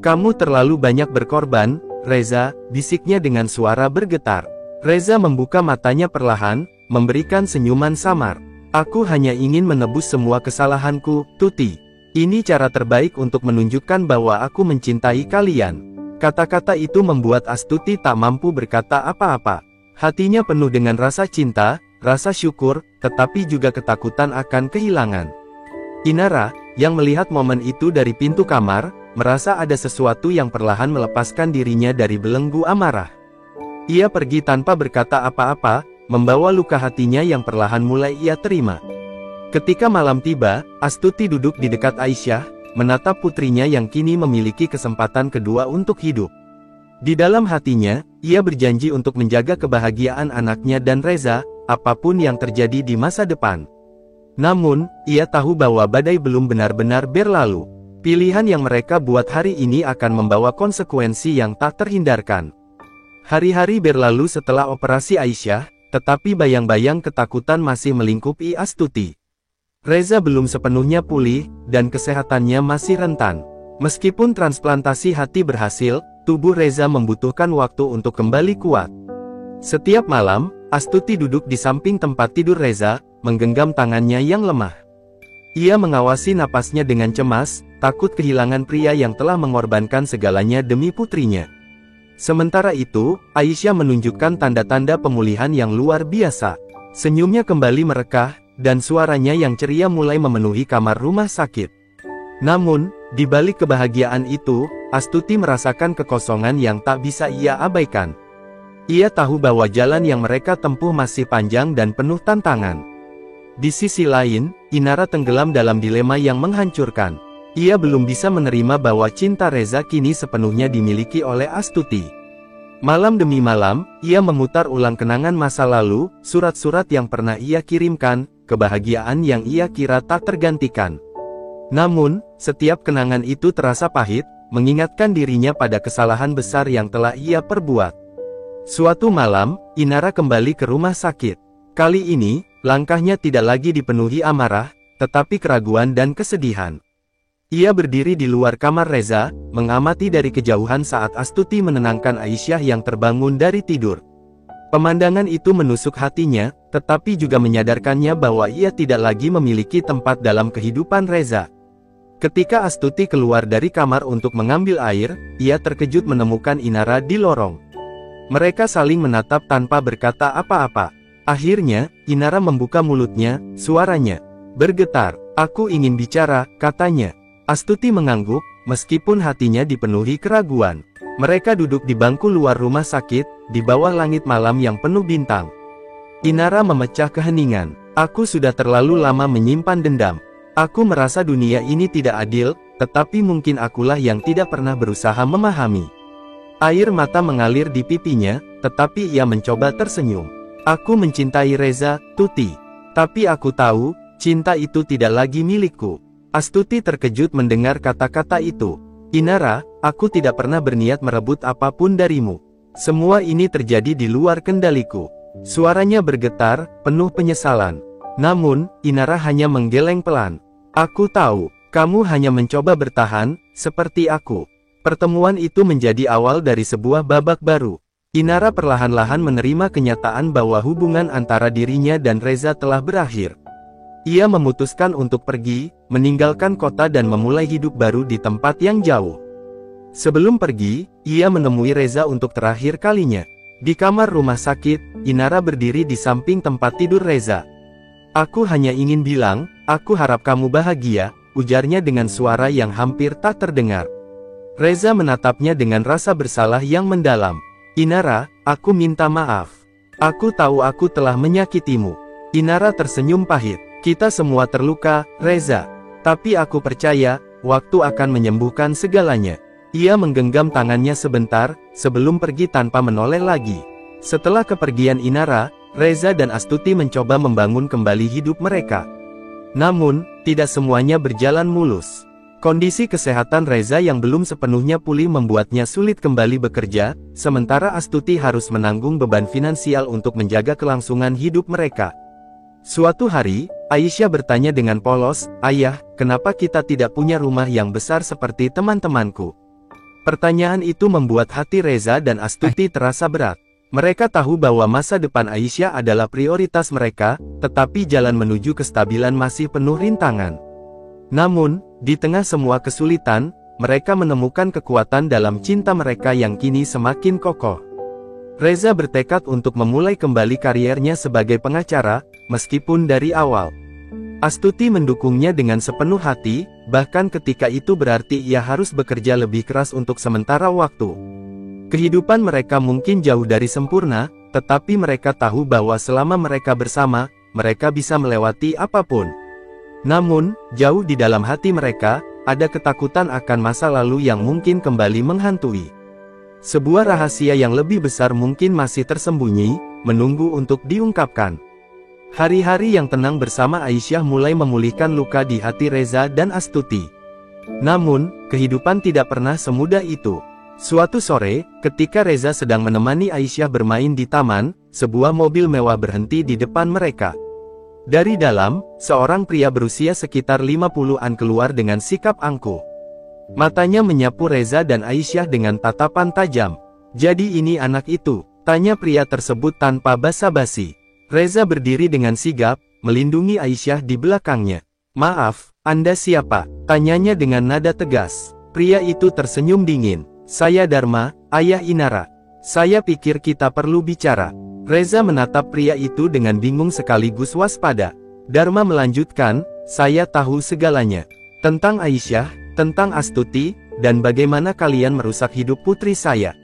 "Kamu terlalu banyak berkorban, Reza," bisiknya dengan suara bergetar. Reza membuka matanya perlahan, memberikan senyuman samar. "Aku hanya ingin menebus semua kesalahanku, Tuti. Ini cara terbaik untuk menunjukkan bahwa aku mencintai kalian." Kata-kata itu membuat Astuti tak mampu berkata apa-apa. Hatinya penuh dengan rasa cinta, rasa syukur, tetapi juga ketakutan akan kehilangan. Inara, yang melihat momen itu dari pintu kamar, merasa ada sesuatu yang perlahan melepaskan dirinya dari belenggu amarah. Ia pergi tanpa berkata apa-apa, membawa luka hatinya yang perlahan mulai ia terima. Ketika malam tiba, Astuti duduk di dekat Aisyah, menatap putrinya yang kini memiliki kesempatan kedua untuk hidup. Di dalam hatinya, ia berjanji untuk menjaga kebahagiaan anaknya dan Reza, apapun yang terjadi di masa depan. Namun, ia tahu bahwa badai belum benar-benar berlalu. Pilihan yang mereka buat hari ini akan membawa konsekuensi yang tak terhindarkan. Hari-hari berlalu setelah operasi Aisyah, tetapi bayang-bayang ketakutan masih melingkupi Astuti. Reza belum sepenuhnya pulih, dan kesehatannya masih rentan. Meskipun transplantasi hati berhasil, tubuh Reza membutuhkan waktu untuk kembali kuat. Setiap malam, Astuti duduk di samping tempat tidur Reza, menggenggam tangannya yang lemah. Ia mengawasi napasnya dengan cemas, takut kehilangan pria yang telah mengorbankan segalanya demi putrinya. Sementara itu, Aisyah menunjukkan tanda-tanda pemulihan yang luar biasa. Senyumnya kembali merekah, dan suaranya yang ceria mulai memenuhi kamar rumah sakit. Namun, di balik kebahagiaan itu, Astuti merasakan kekosongan yang tak bisa ia abaikan. Ia tahu bahwa jalan yang mereka tempuh masih panjang dan penuh tantangan. Di sisi lain, Inara tenggelam dalam dilema yang menghancurkan. Ia belum bisa menerima bahwa cinta Reza kini sepenuhnya dimiliki oleh Astuti. Malam demi malam, ia memutar ulang kenangan masa lalu, surat-surat yang pernah ia kirimkan, kebahagiaan yang ia kira tak tergantikan. Namun, setiap kenangan itu terasa pahit, mengingatkan dirinya pada kesalahan besar yang telah ia perbuat. Suatu malam, Inara kembali ke rumah sakit. Kali ini, langkahnya tidak lagi dipenuhi amarah, tetapi keraguan dan kesedihan. Ia berdiri di luar kamar Reza, mengamati dari kejauhan saat Astuti menenangkan Aisyah yang terbangun dari tidur. Pemandangan itu menusuk hatinya, tetapi juga menyadarkannya bahwa ia tidak lagi memiliki tempat dalam kehidupan Reza. Ketika Astuti keluar dari kamar untuk mengambil air, ia terkejut menemukan Inara di lorong. Mereka saling menatap tanpa berkata apa-apa. Akhirnya, Inara membuka mulutnya, suaranya bergetar. "Aku ingin bicara," katanya. Astuti mengangguk, meskipun hatinya dipenuhi keraguan. Mereka duduk di bangku luar rumah sakit, di bawah langit malam yang penuh bintang. Inara memecah keheningan. "Aku sudah terlalu lama menyimpan dendam. Aku merasa dunia ini tidak adil, tetapi mungkin akulah yang tidak pernah berusaha memahami." Air mata mengalir di pipinya, tetapi ia mencoba tersenyum. "Aku mencintai Reza, Tuti. Tapi aku tahu, cinta itu tidak lagi milikku. Astuti terkejut mendengar kata-kata itu. Inara, aku tidak pernah berniat merebut apapun darimu. Semua ini terjadi di luar kendaliku. Suaranya bergetar, penuh penyesalan. Namun, Inara hanya menggeleng pelan. Aku tahu, kamu hanya mencoba bertahan, seperti aku. Pertemuan itu menjadi awal dari sebuah babak baru. Inara perlahan-lahan menerima kenyataan bahwa hubungan antara dirinya dan Reza telah berakhir. Ia memutuskan untuk pergi, meninggalkan kota dan memulai hidup baru di tempat yang jauh. Sebelum pergi, ia menemui Reza untuk terakhir kalinya. Di kamar rumah sakit, Inara berdiri di samping tempat tidur Reza. Aku hanya ingin bilang, aku harap kamu bahagia, ujarnya dengan suara yang hampir tak terdengar. Reza menatapnya dengan rasa bersalah yang mendalam. Inara, aku minta maaf. Aku tahu aku telah menyakitimu. Inara tersenyum pahit. Kita semua terluka, Reza. Tapi aku percaya, waktu akan menyembuhkan segalanya. Ia menggenggam tangannya sebentar, sebelum pergi tanpa menoleh lagi. Setelah kepergian Inara, Reza dan Astuti mencoba membangun kembali hidup mereka. Namun, tidak semuanya berjalan mulus. Kondisi kesehatan Reza yang belum sepenuhnya pulih membuatnya sulit kembali bekerja, sementara Astuti harus menanggung beban finansial untuk menjaga kelangsungan hidup mereka. Suatu hari, Aisyah bertanya dengan polos, "Ayah, kenapa kita tidak punya rumah yang besar seperti teman-temanku?" Pertanyaan itu membuat hati Reza dan Astuti terasa berat. Mereka tahu bahwa masa depan Aisyah adalah prioritas mereka, tetapi jalan menuju kestabilan masih penuh rintangan. Namun, di tengah semua kesulitan, mereka menemukan kekuatan dalam cinta mereka yang kini semakin kokoh. Reza bertekad untuk memulai kembali kariernya sebagai pengacara, meskipun dari awal. Astuti mendukungnya dengan sepenuh hati, bahkan ketika itu berarti ia harus bekerja lebih keras untuk sementara waktu. Kehidupan mereka mungkin jauh dari sempurna, tetapi mereka tahu bahwa selama mereka bersama, mereka bisa melewati apapun. Namun, jauh di dalam hati mereka, ada ketakutan akan masa lalu yang mungkin kembali menghantui. Sebuah rahasia yang lebih besar mungkin masih tersembunyi, menunggu untuk diungkapkan. Hari-hari yang tenang bersama Aisyah mulai memulihkan luka di hati Reza dan Astuti. Namun, kehidupan tidak pernah semudah itu. Suatu sore, ketika Reza sedang menemani Aisyah bermain di taman, sebuah mobil mewah berhenti di depan mereka. Dari dalam, seorang pria berusia sekitar 50-an keluar dengan sikap angkuh. Matanya menyapu Reza dan Aisyah dengan tatapan tajam. "Jadi ini anak itu?" tanya pria tersebut tanpa basa-basi. Reza berdiri dengan sigap, melindungi Aisyah di belakangnya. "Maaf, Anda siapa?" tanyanya dengan nada tegas. Pria itu tersenyum dingin. "Saya Dharma, ayah Inara. Saya pikir kita perlu bicara." Reza menatap pria itu dengan bingung sekaligus waspada. Dharma melanjutkan, "Saya tahu segalanya. Tentang Aisyah, tentang Astuti, dan bagaimana kalian merusak hidup putri saya."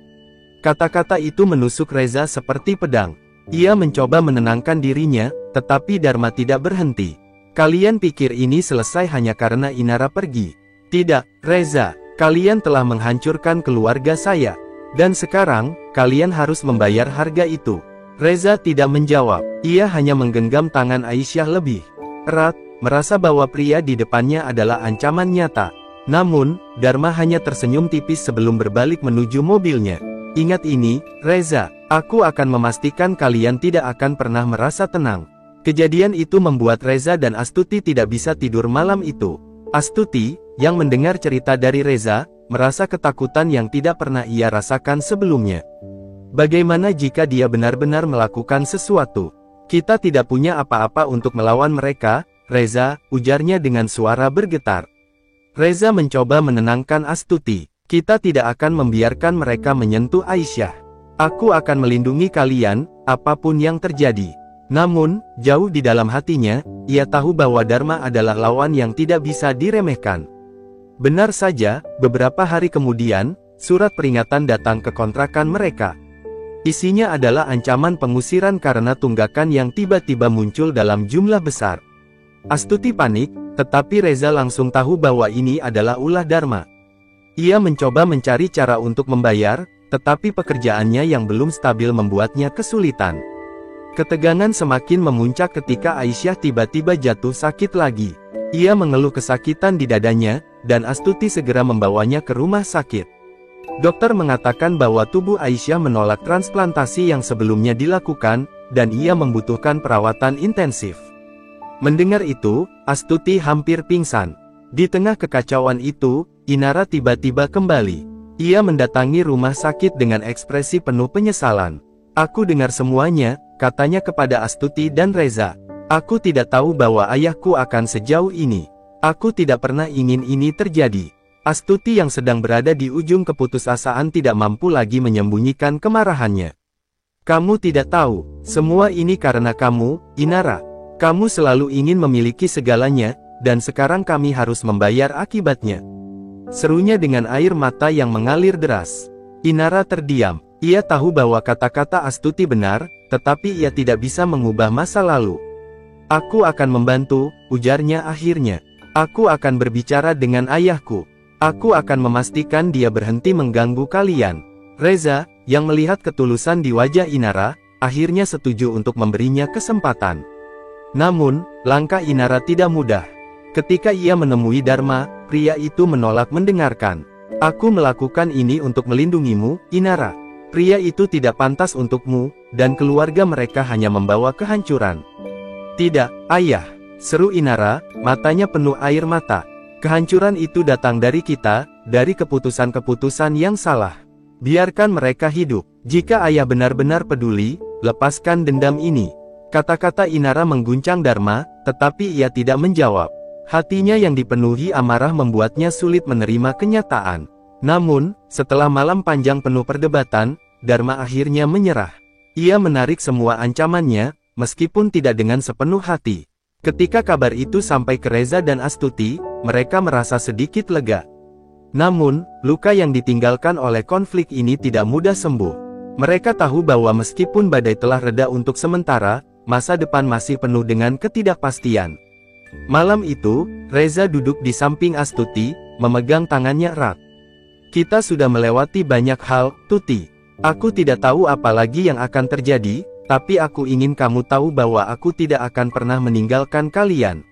Kata-kata itu menusuk Reza seperti pedang. Ia mencoba menenangkan dirinya, tetapi Dharma tidak berhenti. "Kalian pikir ini selesai hanya karena Inara pergi? Tidak, Reza. Kalian telah menghancurkan keluarga saya. Dan sekarang, kalian harus membayar harga itu." Reza tidak menjawab. Ia hanya menggenggam tangan Aisyah lebih erat, merasa bahwa pria di depannya adalah ancaman nyata. Namun, Dharma hanya tersenyum tipis sebelum berbalik menuju mobilnya. "Ingat ini, Reza, aku akan memastikan kalian tidak akan pernah merasa tenang." Kejadian itu membuat Reza dan Astuti tidak bisa tidur malam itu. Astuti, yang mendengar cerita dari Reza, merasa ketakutan yang tidak pernah ia rasakan sebelumnya. Bagaimana jika dia benar-benar melakukan sesuatu? "Kita tidak punya apa-apa untuk melawan mereka, Reza," ujarnya dengan suara bergetar. Reza mencoba menenangkan Astuti. "Kita tidak akan membiarkan mereka menyentuh Aisyah. Aku akan melindungi kalian, apapun yang terjadi." Namun, jauh di dalam hatinya, ia tahu bahwa Dharma adalah lawan yang tidak bisa diremehkan. Benar saja, beberapa hari kemudian, surat peringatan datang ke kontrakan mereka. Isinya adalah ancaman pengusiran karena tunggakan yang tiba-tiba muncul dalam jumlah besar. Astuti panik, tetapi Reza langsung tahu bahwa ini adalah ulah Dharma. Ia mencoba mencari cara untuk membayar, tetapi pekerjaannya yang belum stabil membuatnya kesulitan. Ketegangan semakin memuncak ketika Aisyah tiba-tiba jatuh sakit lagi. Ia mengeluh kesakitan di dadanya, dan Astuti segera membawanya ke rumah sakit. Dokter mengatakan bahwa tubuh Aisyah menolak transplantasi yang sebelumnya dilakukan, dan ia membutuhkan perawatan intensif. Mendengar itu, Astuti hampir pingsan. Di tengah kekacauan itu, Inara tiba-tiba kembali. Ia mendatangi rumah sakit dengan ekspresi penuh penyesalan. "Aku dengar semuanya," katanya kepada Astuti dan Reza. "Aku tidak tahu bahwa ayahku akan sejauh ini. Aku tidak pernah ingin ini terjadi." Astuti yang sedang berada di ujung keputusasaan tidak mampu lagi menyembunyikan kemarahannya. "Kamu tidak tahu, semua ini karena kamu, Inara. Kamu selalu ingin memiliki segalanya, dan sekarang kami harus membayar akibatnya," serunya dengan air mata yang mengalir deras. Inara terdiam. Ia tahu bahwa kata-kata Astuti benar, tetapi ia tidak bisa mengubah masa lalu. "Aku akan membantu," ujarnya akhirnya. "Aku akan berbicara dengan ayahku. Aku akan memastikan dia berhenti mengganggu kalian." Reza, yang melihat ketulusan di wajah Inara, akhirnya setuju untuk memberinya kesempatan. Namun, langkah Inara tidak mudah. Ketika ia menemui Dharma, pria itu menolak mendengarkan. "Aku melakukan ini untuk melindungimu, Inara. Pria itu tidak pantas untukmu, dan keluarga mereka hanya membawa kehancuran." "Tidak, ayah," seru Inara, matanya penuh air mata. "Kehancuran itu datang dari kita, dari keputusan-keputusan yang salah. Biarkan mereka hidup. Jika ayah benar-benar peduli, lepaskan dendam ini." Kata-kata Inara mengguncang Dharma, tetapi ia tidak menjawab. Hatinya yang dipenuhi amarah membuatnya sulit menerima kenyataan. Namun, setelah malam panjang penuh perdebatan, Dharma akhirnya menyerah. Ia menarik semua ancamannya, meskipun tidak dengan sepenuh hati. Ketika kabar itu sampai ke Reza dan Astuti, mereka merasa sedikit lega. Namun, luka yang ditinggalkan oleh konflik ini tidak mudah sembuh. Mereka tahu bahwa meskipun badai telah reda untuk sementara, masa depan masih penuh dengan ketidakpastian. Malam itu, Reza duduk di samping Astuti, memegang tangannya erat. "Kita sudah melewati banyak hal, Tuti. Aku tidak tahu apa lagi yang akan terjadi, tapi aku ingin kamu tahu bahwa aku tidak akan pernah meninggalkan kalian."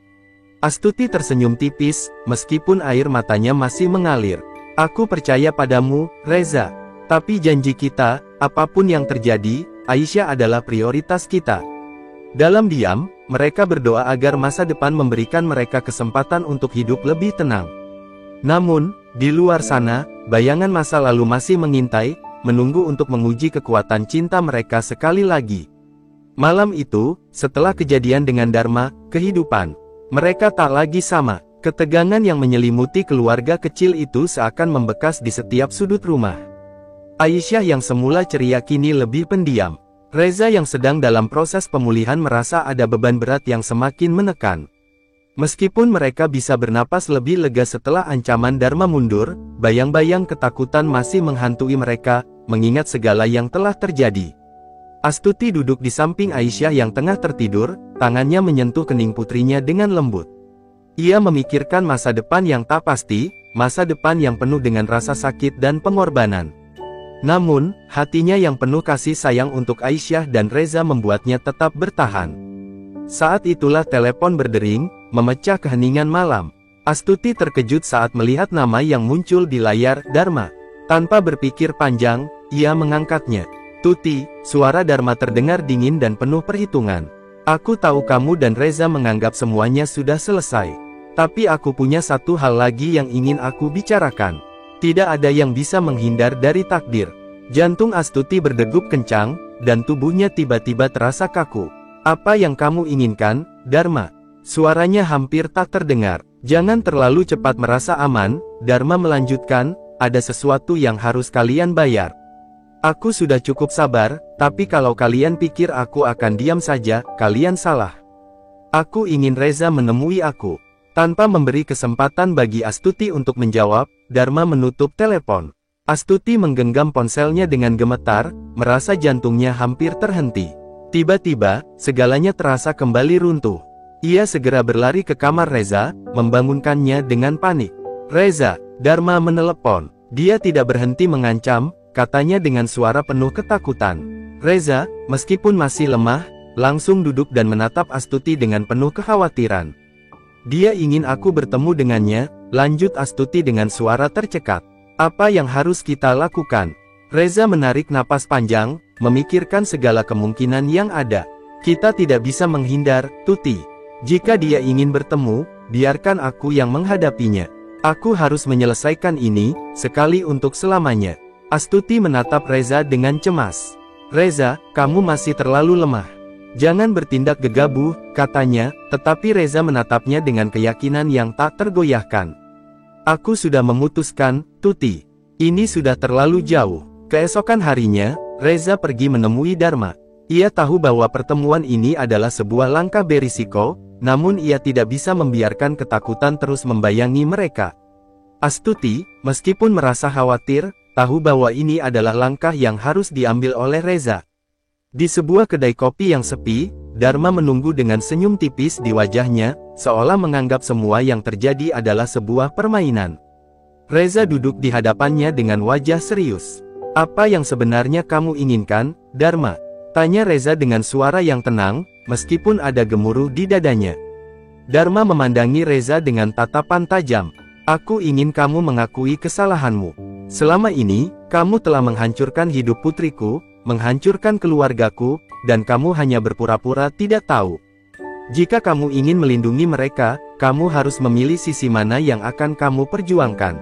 Astuti tersenyum tipis, meskipun air matanya masih mengalir. "Aku percaya padamu, Reza. Tapi janji kita, apapun yang terjadi, Aisyah adalah prioritas kita." Dalam diam, mereka berdoa agar masa depan memberikan mereka kesempatan untuk hidup lebih tenang. Namun, di luar sana, bayangan masa lalu masih mengintai, menunggu untuk menguji kekuatan cinta mereka sekali lagi. Malam itu, setelah kejadian dengan Dharma, kehidupan mereka tak lagi sama. Ketegangan yang menyelimuti keluarga kecil itu seakan membekas di setiap sudut rumah. Aisyah yang semula ceria kini lebih pendiam. Reza yang sedang dalam proses pemulihan merasa ada beban berat yang semakin menekan. Meskipun mereka bisa bernapas lebih lega setelah ancaman Dharma mundur, bayang-bayang ketakutan masih menghantui mereka, mengingat segala yang telah terjadi. Astuti duduk di samping Aisyah yang tengah tertidur, tangannya menyentuh kening putrinya dengan lembut. Ia memikirkan masa depan yang tak pasti, masa depan yang penuh dengan rasa sakit dan pengorbanan. Namun, hatinya yang penuh kasih sayang untuk Aisyah dan Reza membuatnya tetap bertahan. Saat itulah telepon berdering, memecah keheningan malam. Astuti terkejut saat melihat nama yang muncul di layar, Dharma. Tanpa berpikir panjang, ia mengangkatnya. "Tuti," suara Dharma terdengar dingin dan penuh perhitungan. "Aku tahu kamu dan Reza menganggap semuanya sudah selesai. Tapi aku punya satu hal lagi yang ingin aku bicarakan. Tidak ada yang bisa menghindar dari takdir." Jantung Astuti berdegup kencang, dan tubuhnya tiba-tiba terasa kaku. "Apa yang kamu inginkan, Dharma?" Suaranya hampir tak terdengar. "Jangan terlalu cepat merasa aman," Dharma melanjutkan, "ada sesuatu yang harus kalian bayar. Aku sudah cukup sabar, tapi kalau kalian pikir aku akan diam saja, kalian salah. Aku ingin Reza menemui aku." Tanpa memberi kesempatan bagi Astuti untuk menjawab, Dharma menutup telepon. Astuti menggenggam ponselnya dengan gemetar, merasa jantungnya hampir terhenti. Tiba-tiba, segalanya terasa kembali runtuh. Ia segera berlari ke kamar Reza, membangunkannya dengan panik. "Reza," Dharma menelepon. Dia tidak berhenti mengancam, katanya dengan suara penuh ketakutan. Reza, meskipun masih lemah, langsung duduk dan menatap Astuti dengan penuh kekhawatiran. Dia ingin aku bertemu dengannya, lanjut Astuti dengan suara tercekat. Apa yang harus kita lakukan? Reza menarik napas panjang, memikirkan segala kemungkinan yang ada. Kita tidak bisa menghindar, Tuti. Jika dia ingin bertemu, biarkan aku yang menghadapinya. Aku harus menyelesaikan ini, sekali untuk selamanya. Astuti menatap Reza dengan cemas. Reza, kamu masih terlalu lemah. Jangan bertindak gegabah, katanya, tetapi Reza menatapnya dengan keyakinan yang tak tergoyahkan. Aku sudah memutuskan, Tuti. Ini sudah terlalu jauh. Keesokan harinya, Reza pergi menemui Dharma. Ia tahu bahwa pertemuan ini adalah sebuah langkah berisiko, namun ia tidak bisa membiarkan ketakutan terus membayangi mereka. Astuti, meskipun merasa khawatir, tahu bahwa ini adalah langkah yang harus diambil oleh Reza. Di sebuah kedai kopi yang sepi, Dharma menunggu dengan senyum tipis di wajahnya, seolah menganggap semua yang terjadi adalah sebuah permainan. Reza duduk di hadapannya dengan wajah serius. Apa yang sebenarnya kamu inginkan, Dharma? Tanya Reza dengan suara yang tenang, meskipun ada gemuruh di dadanya. Dharma memandangi Reza dengan tatapan tajam. Aku ingin kamu mengakui kesalahanmu. Selama ini, kamu telah menghancurkan hidup putriku, menghancurkan keluargaku, dan kamu hanya berpura-pura tidak tahu. Jika kamu ingin melindungi mereka, kamu harus memilih sisi mana yang akan kamu perjuangkan.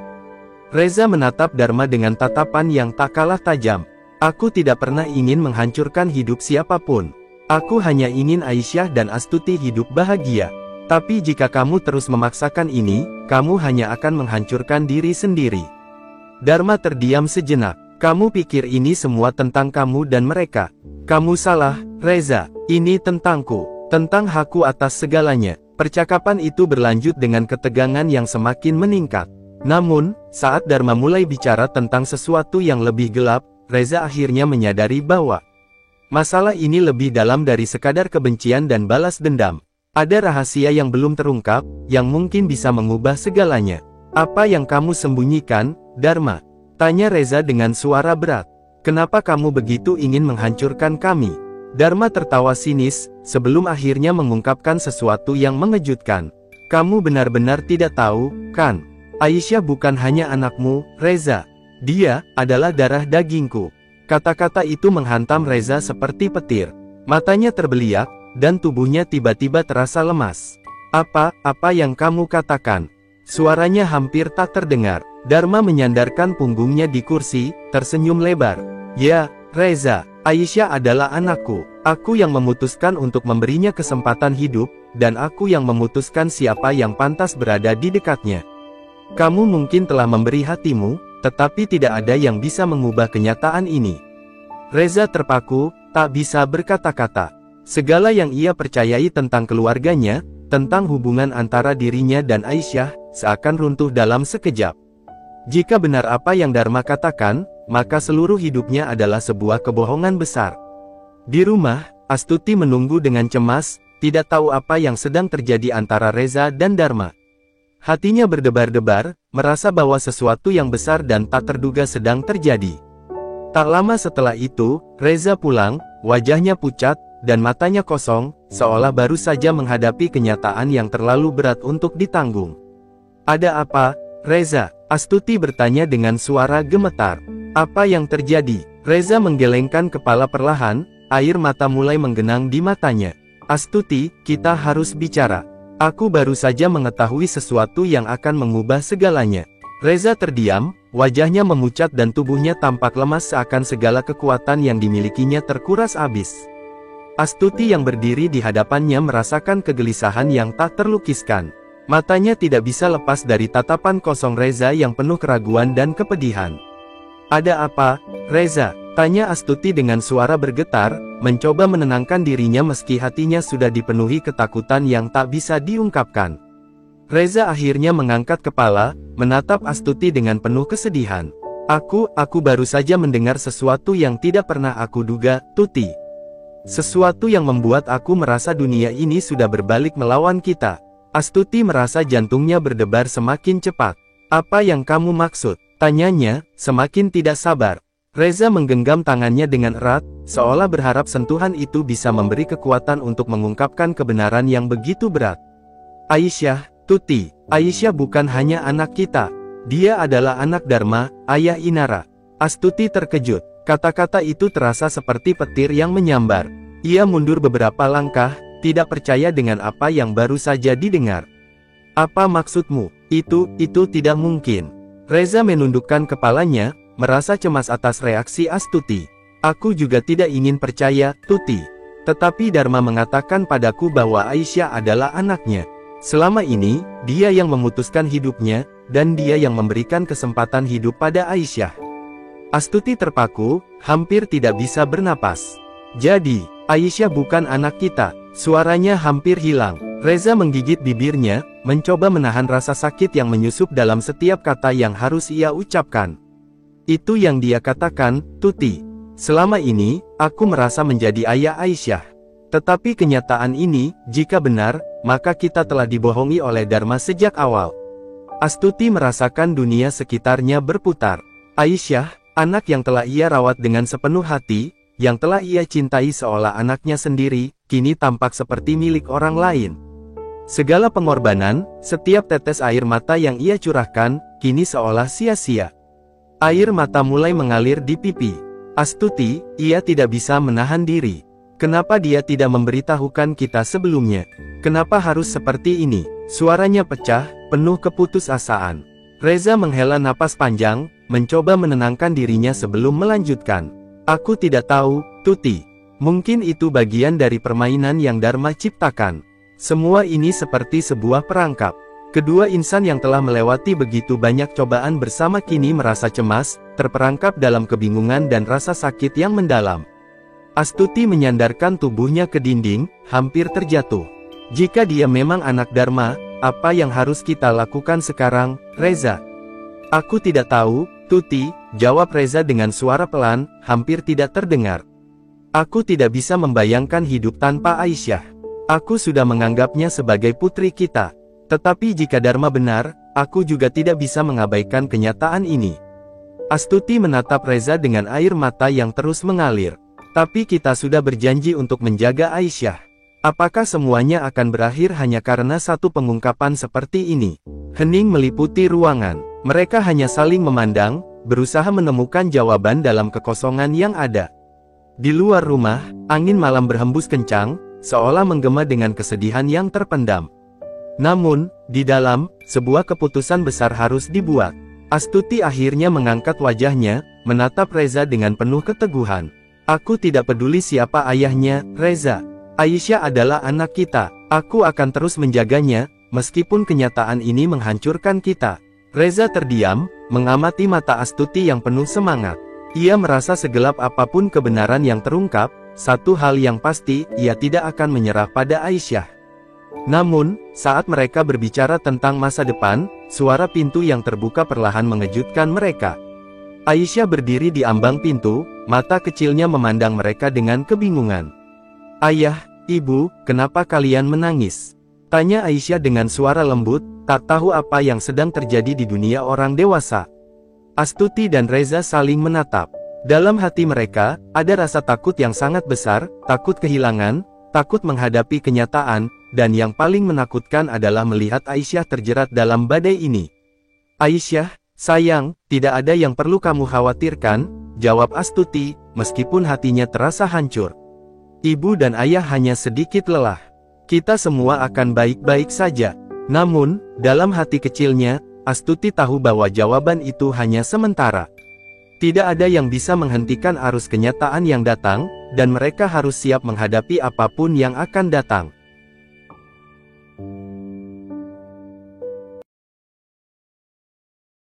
Reza menatap Dharma dengan tatapan yang tak kalah tajam. Aku tidak pernah ingin menghancurkan hidup siapapun. Aku hanya ingin Aisyah dan Astuti hidup bahagia. Tapi jika kamu terus memaksakan ini, kamu hanya akan menghancurkan diri sendiri. Dharma terdiam sejenak. Kamu pikir ini semua tentang kamu dan mereka? Kamu salah, Reza. Ini tentangku, tentang hakku atas segalanya. Percakapan itu berlanjut dengan ketegangan yang semakin meningkat. Namun, saat Dharma mulai bicara tentang sesuatu yang lebih gelap, Reza akhirnya menyadari bahwa masalah ini lebih dalam dari sekadar kebencian dan balas dendam. Ada rahasia yang belum terungkap, yang mungkin bisa mengubah segalanya. Apa yang kamu sembunyikan, Dharma? Tanya Reza dengan suara berat. Kenapa kamu begitu ingin menghancurkan kami? Dharma tertawa sinis, sebelum akhirnya mengungkapkan sesuatu yang mengejutkan. Kamu benar-benar tidak tahu, kan? Aisyah bukan hanya anakmu, Reza. Dia adalah darah dagingku. Kata-kata itu menghantam Reza seperti petir. Matanya terbeliak, dan tubuhnya tiba-tiba terasa lemas. Apa yang kamu katakan? Suaranya hampir tak terdengar. Dharma menyandarkan punggungnya di kursi, tersenyum lebar. Ya, Reza, Aisyah adalah anakku. Aku yang memutuskan untuk memberinya kesempatan hidup, dan aku yang memutuskan siapa yang pantas berada di dekatnya. Kamu mungkin telah memberi hatimu, tetapi tidak ada yang bisa mengubah kenyataan ini. Reza terpaku, tak bisa berkata-kata. Segala yang ia percayai tentang keluarganya, tentang hubungan antara dirinya dan Aisyah, seakan runtuh dalam sekejap. Jika benar apa yang Dharma katakan, maka seluruh hidupnya adalah sebuah kebohongan besar. Di rumah, Astuti menunggu dengan cemas, tidak tahu apa yang sedang terjadi antara Reza dan Dharma. Hatinya berdebar-debar, merasa bahwa sesuatu yang besar dan tak terduga sedang terjadi. Tak lama setelah itu, Reza pulang, wajahnya pucat, dan matanya kosong, seolah baru saja menghadapi kenyataan yang terlalu berat untuk ditanggung. Ada apa, Reza? Astuti bertanya dengan suara gemetar. Apa yang terjadi? Reza menggelengkan kepala perlahan, air mata mulai menggenang di matanya. Astuti, kita harus bicara. Aku baru saja mengetahui sesuatu yang akan mengubah segalanya. Reza terdiam, wajahnya memucat dan tubuhnya tampak lemas seakan segala kekuatan yang dimilikinya terkuras habis. Astuti yang berdiri di hadapannya merasakan kegelisahan yang tak terlukiskan. Matanya tidak bisa lepas dari tatapan kosong Reza yang penuh keraguan dan kepedihan. Ada apa, Reza? Tanya Astuti dengan suara bergetar, mencoba menenangkan dirinya meski hatinya sudah dipenuhi ketakutan yang tak bisa diungkapkan. Reza akhirnya mengangkat kepala, menatap Astuti dengan penuh kesedihan. Aku baru saja mendengar sesuatu yang tidak pernah aku duga, Tuti. Sesuatu yang membuat aku merasa dunia ini sudah berbalik melawan kita. Astuti merasa jantungnya berdebar semakin cepat. Apa yang kamu maksud? Tanyanya, semakin tidak sabar. Reza menggenggam tangannya dengan erat, seolah berharap sentuhan itu bisa memberi kekuatan untuk mengungkapkan kebenaran yang begitu berat. Aisyah, Tuti, Aisyah bukan hanya anak kita. Dia adalah anak Dharma, ayah Inara. Astuti terkejut. Kata-kata itu terasa seperti petir yang menyambar. Ia mundur beberapa langkah, tidak percaya dengan apa yang baru saja didengar. Apa maksudmu? Itu tidak mungkin. Reza menundukkan kepalanya, merasa cemas atas reaksi Astuti. Aku juga tidak ingin percaya, Tuti. Tetapi Dharma mengatakan padaku bahwa Aisyah adalah anaknya. Selama ini, dia yang memutuskan hidupnya, dan dia yang memberikan kesempatan hidup pada Aisyah. Astuti terpaku, hampir tidak bisa bernapas. Jadi, Aisyah bukan anak kita. Suaranya hampir hilang. Reza menggigit bibirnya, mencoba menahan rasa sakit yang menyusup dalam setiap kata yang harus ia ucapkan. Itu yang dia katakan, Tuti. Selama ini, aku merasa menjadi ayah Aisyah. Tetapi kenyataan ini, jika benar, maka kita telah dibohongi oleh Dharma sejak awal. Astuti merasakan dunia sekitarnya berputar. Aisyah, anak yang telah ia rawat dengan sepenuh hati, yang telah ia cintai seolah anaknya sendiri, kini tampak seperti milik orang lain. Segala pengorbanan, setiap tetes air mata yang ia curahkan, kini seolah sia-sia. Air mata mulai mengalir di pipi. Astuti, ia tidak bisa menahan diri. Kenapa dia tidak memberitahukan kita sebelumnya? Kenapa harus seperti ini? Suaranya pecah, penuh keputusasaan. Reza menghela napas panjang, mencoba menenangkan dirinya sebelum melanjutkan. Aku tidak tahu, Tuti. Mungkin itu bagian dari permainan yang Dharma ciptakan. Semua ini seperti sebuah perangkap. Kedua insan yang telah melewati begitu banyak cobaan bersama kini merasa cemas, terperangkap dalam kebingungan dan rasa sakit yang mendalam. Astuti menyandarkan tubuhnya ke dinding, hampir terjatuh. Jika dia memang anak Dharma, apa yang harus kita lakukan sekarang, Reza? Aku tidak tahu, Tuti, jawab Reza dengan suara pelan, hampir tidak terdengar. Aku tidak bisa membayangkan hidup tanpa Aisyah. Aku sudah menganggapnya sebagai putri kita. Tetapi jika Dharma benar, aku juga tidak bisa mengabaikan kenyataan ini. Astuti menatap Reza dengan air mata yang terus mengalir. Tapi kita sudah berjanji untuk menjaga Aisyah. Apakah semuanya akan berakhir hanya karena satu pengungkapan seperti ini? Hening meliputi ruangan. Mereka hanya saling memandang, berusaha menemukan jawaban dalam kekosongan yang ada. Di luar rumah, angin malam berhembus kencang, seolah menggema dengan kesedihan yang terpendam. Namun, di dalam, sebuah keputusan besar harus dibuat. Astuti akhirnya mengangkat wajahnya, menatap Reza dengan penuh keteguhan. Aku tidak peduli siapa ayahnya, Reza. Aisyah adalah anak kita. Aku akan terus menjaganya, meskipun kenyataan ini menghancurkan kita. Reza terdiam, mengamati mata Astuti yang penuh semangat. Ia merasa segelap apapun kebenaran yang terungkap, satu hal yang pasti, ia tidak akan menyerah pada Aisyah. Namun, saat mereka berbicara tentang masa depan, suara pintu yang terbuka perlahan mengejutkan mereka. Aisyah berdiri di ambang pintu, mata kecilnya memandang mereka dengan kebingungan. Ayah, Ibu, kenapa kalian menangis? Tanya Aisyah dengan suara lembut, tak tahu apa yang sedang terjadi di dunia orang dewasa. Astuti dan Reza saling menatap. Dalam hati mereka, ada rasa takut yang sangat besar, takut kehilangan, takut menghadapi kenyataan, dan yang paling menakutkan adalah melihat Aisyah terjerat dalam badai ini. Aisyah, sayang, tidak ada yang perlu kamu khawatirkan, jawab Astuti, meskipun hatinya terasa hancur. Ibu dan ayah hanya sedikit lelah. Kita semua akan baik-baik saja. Namun, dalam hati kecilnya, Astuti tahu bahwa jawaban itu hanya sementara. Tidak ada yang bisa menghentikan arus kenyataan yang datang, dan mereka harus siap menghadapi apapun yang akan datang.